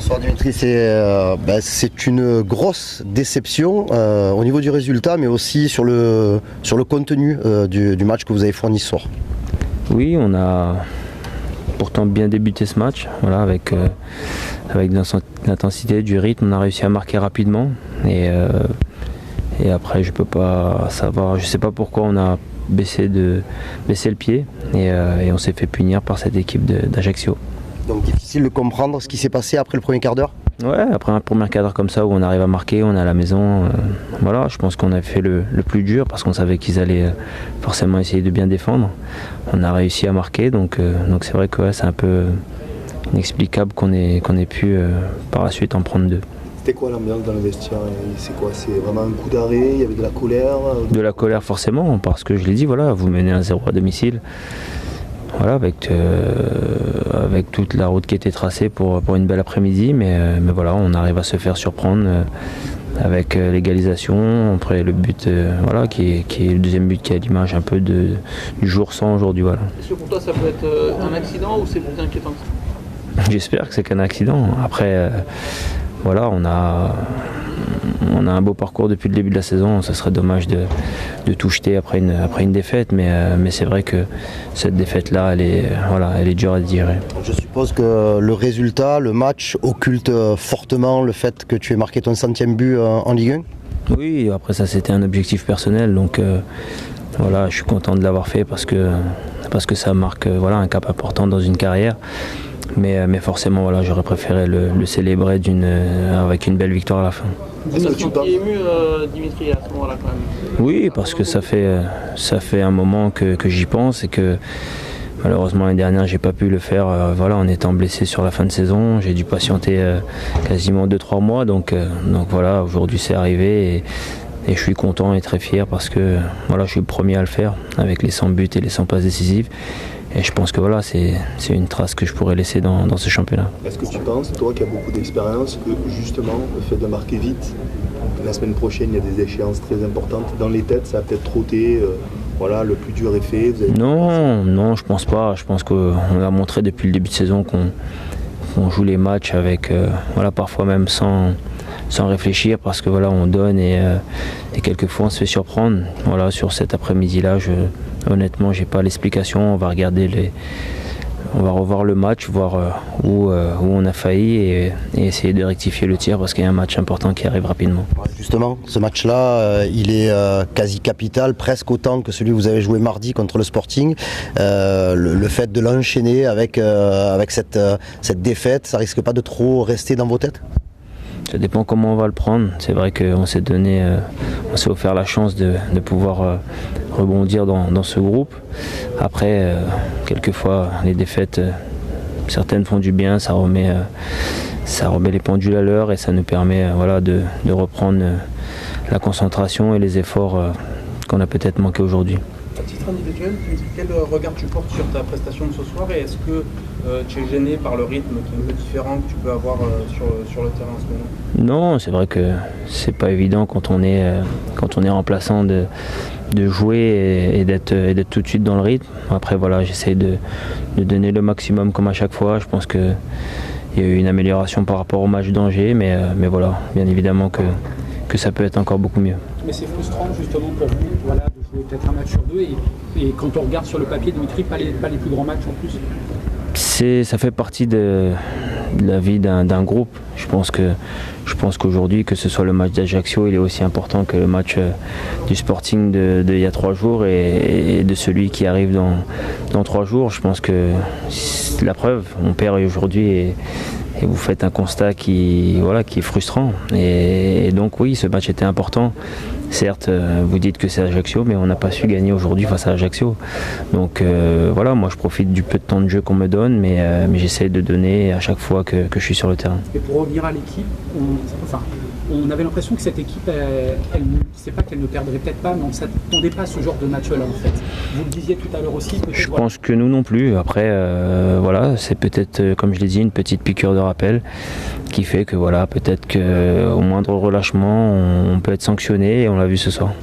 Bonsoir Dimitri, c'est une grosse déception au niveau du résultat, mais aussi sur le contenu du match que vous avez fourni ce soir. Oui, on a pourtant bien débuté ce match, voilà, avec de l'intensité, du rythme, on a réussi à marquer rapidement et après je peux pas savoir, je sais pas pourquoi on a baissé le pied et on s'est fait punir par cette équipe d'Ajaccio. Donc difficile de comprendre ce qui s'est passé après le premier quart d'heure? Ouais, après un premier quart d'heure comme ça où on arrive à marquer, on est à la maison, voilà, je pense qu'on a fait le plus dur parce qu'on savait qu'ils allaient forcément essayer de bien défendre. On a réussi à marquer, donc c'est vrai que ouais, c'est un peu inexplicable qu'on ait pu par la suite en prendre deux. C'était quoi l'ambiance dans le vestiaire? C'est quoi? C'est vraiment un coup d'arrêt? Il y avait de la colère? De la colère forcément, parce que je l'ai dit, voilà, vous menez 1-0 à domicile. Voilà, avec toute la route qui était tracée pour une belle après-midi, mais voilà, on arrive à se faire surprendre avec l'égalisation, après le but voilà, qui est le deuxième but qui a l'image un peu du jour sans aujourd'hui. Voilà. Est-ce que pour toi ça peut être un accident ou c'est plus inquiétant? J'espère que c'est qu'un accident. Après, voilà, on a un beau parcours depuis le début de la saison. Ça serait dommage de tout jeter après une défaite, mais c'est vrai que cette défaite-là, elle est dure à digérer. Je suppose que le résultat, le match, occulte fortement le fait que tu aies marqué ton 100e but en Ligue 1? Oui, après ça, c'était un objectif personnel, donc voilà, je suis content de l'avoir fait parce que ça marque un cap important dans une carrière. Mais forcément, voilà, j'aurais préféré le célébrer avec une belle victoire à la fin. Est-ce que tu es ému, Dimitri, à ce moment-là quand même? Oui, parce que ça fait un moment que j'y pense et que malheureusement l'année dernière j'ai pas pu le faire en étant blessé sur la fin de saison. J'ai dû patienter quasiment 2-3 mois, donc voilà, aujourd'hui c'est arrivé et je suis content et très fier parce que voilà, je suis le premier à le faire avec les 100 buts et les 100 passes décisives. Et je pense que voilà, c'est une trace que je pourrais laisser dans ce championnat. Est-ce que tu penses, toi qui as beaucoup d'expérience, que justement le fait de marquer vite, la semaine prochaine il y a des échéances très importantes, dans les têtes ça va peut-être trotter, voilà, le plus dur est fait? Non, je pense pas. Je pense qu'on a montré depuis le début de saison qu'on joue les matchs avec, parfois même sans réfléchir parce que voilà, on donne et quelquefois on se fait surprendre. Voilà, sur cet après-midi-là, honnêtement, j'ai pas l'explication. On va revoir le match, voir où on a failli et essayer de rectifier le tir parce qu'il y a un match important qui arrive rapidement. Justement, ce match-là, il est quasi capital, presque autant que celui que vous avez joué mardi contre le Sporting. Le fait de l'enchaîner avec cette défaite, ça risque pas de trop rester dans vos têtes? Ça dépend comment on va le prendre. C'est vrai qu'on s'est offert la chance de pouvoir rebondir dans ce groupe. Après, quelquefois, les défaites, certaines font du bien, ça remet les pendules à l'heure et ça nous permet de reprendre la concentration et les efforts qu'on a peut-être manqué aujourd'hui. À titre individuel, quel regard tu portes sur ta prestation de ce soir et est-ce que tu es gêné par le rythme qui est un peu différent que tu peux avoir sur le terrain en ce moment? Non, c'est vrai que c'est pas évident quand on est remplaçant de jouer et d'être tout de suite dans le rythme. Après voilà, j'essaie de donner le maximum comme à chaque fois. Je pense qu'il y a eu une amélioration par rapport au match d'Angers, mais voilà, bien évidemment que ça peut être encore beaucoup mieux. Mais c'est frustrant justement pour vous, voilà, de jouer peut-être un match sur deux et quand on regarde sur le papier, Dimitri, pas les plus grands matchs en plus. Ça fait partie de la vie d'un groupe. Je pense qu'aujourd'hui, que ce soit le match d'Ajaccio, il est aussi important que le match du Sporting de il y a 3 jours et de celui qui arrive dans 3 jours. Je pense que c'est la preuve, on perd aujourd'hui et vous faites un constat qui est frustrant. Et donc oui, ce match était important. Certes, vous dites que c'est Ajaccio, mais on n'a pas su gagner aujourd'hui face à Ajaccio. Donc voilà, moi je profite du peu de temps de jeu qu'on me donne, mais j'essaie de donner à chaque fois que je suis sur le terrain. Et pour revenir à l'équipe, on avait l'impression que cette équipe, c'est pas qu'elle ne perdrait peut-être pas, mais on ne s'attendait pas à ce genre de match-là en fait. Vous le disiez tout à l'heure aussi. Je pense que nous non plus. Après, voilà, c'est peut-être, comme je l'ai dit, une petite piqûre de rappel qui fait que voilà, peut-être qu'au moindre relâchement, on peut être sanctionné et on l'a vu ce soir.